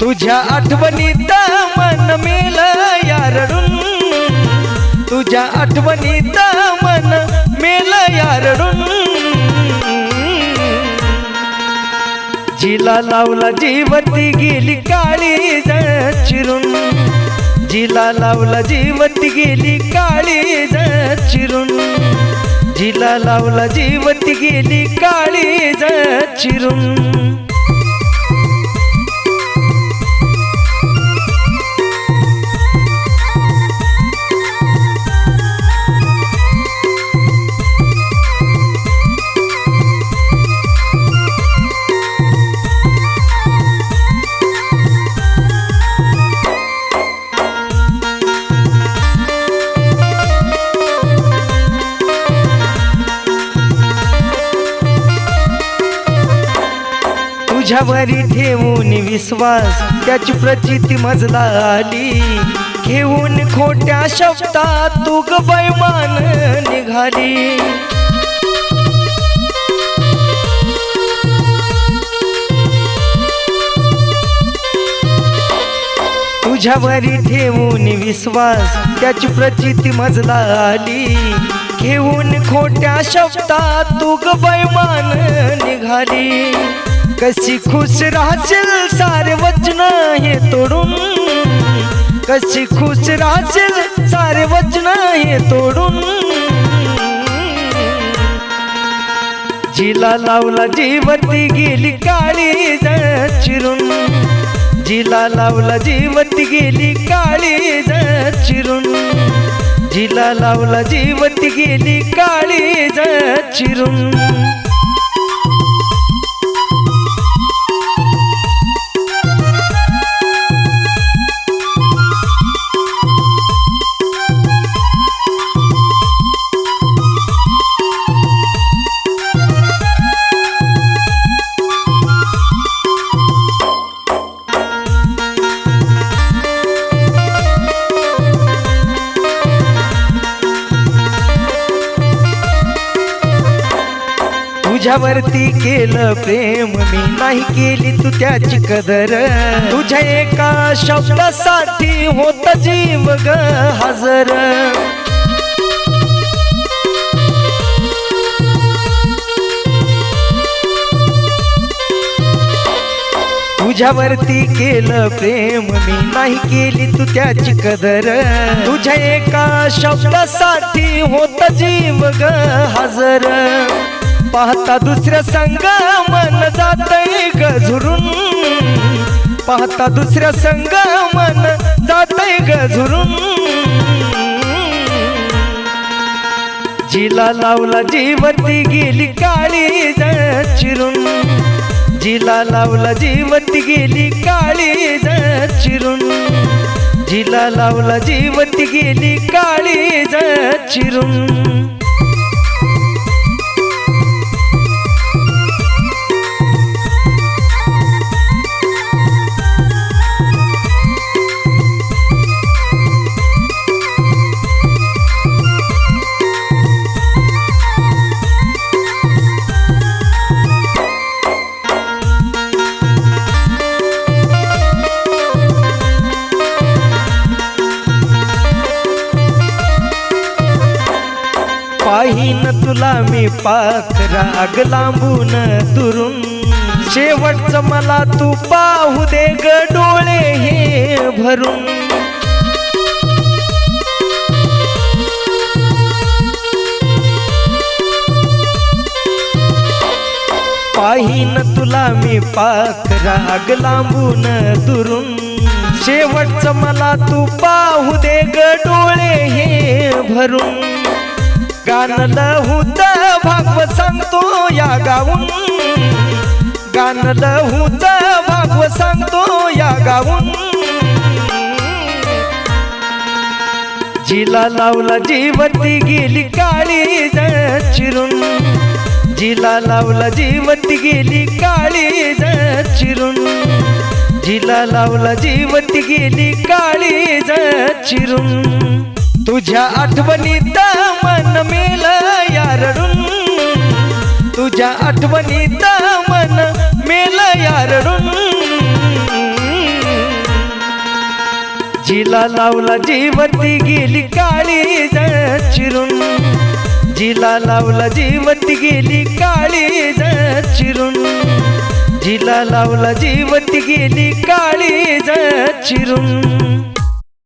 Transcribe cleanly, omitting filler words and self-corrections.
तुझ्या आठवणीत मन मेल यारडून, तुझ्या आठवणीत मन मेल यारडून. जिला लावला जीवती गेली काळीज चिरून, जिला लावला जीवती गेली काळीज चिरून, जिला लावला जीवती गेली काळीज चिरून. तुझ्यावरी ठेवून विश्वास त्याची प्रचिती मजला आली, घेऊन खोट्या शब्दात तू ग बैमान निघाली. तुझ्यावरी ठेवून विश्वास त्याची प्रचिती मजला आली, घेऊन खोट्या शब्दात तू ग बैमान निघाली. कशी खुश राहशील सारे वचन हे तोडून, कशी खुश राहशील सारे वचन हे तोडून. जिला लावला जीवती गेली काळीज चिरून, जिला लावला जीवती गेली काळीज चिरून, जिला लावला जीवती गेली काळीज चिरून. तुझ्यावरती केलं प्रेम मी, नाही केली तू त्याची कदर. तुझ्या एका शब्दासाठी होता जीव ग हजर. तुझ्यावरती केलं प्रेम मी, नाही केली तू त्याची कदर. तुझ्या एका शब्दासाठी होता जीव ग हजर. पाहता दुसऱ्या संग मन जातय गझुरून, पाहता दुसऱ्या संग मन जातय गझुरून. जिला लावला जीवती गेली काळीज चिरून, जिला लावला जीवती गेली काळीज चिरून, जिला लावला जीवती गेली काळीज चिरून. पाहीन तुला मी पाखरा आग लांबून दुरून, शेवटचं मला तू पाहू दे ग डोळे हे भरून. पाहीन तुला मी पाखरा आग लांबून दुरून, शेवटचं मला तू पाहू दे ग डोळे हे भरून. गाणं लहूत भागवत सांगतो या गाऊन, गाणं लहूत भागवत सांगतो या गाऊन. जिला लावला जीवती गेली काळीज चिरून, जिला लावला जीवती गेली काळीज चिरून, जिला लावला जीवती गेली काळीज चिरून. तुझ्या आठवणीत मन मेल यारडून, तुझ्या आठवणीत मन मेल यारडून. जिला लावला जीवती गेली काळीज चिरून, जिला लावला जीवती गेली काळीज चिरून, जिला लावला जीवती गेली काळीज चिरून.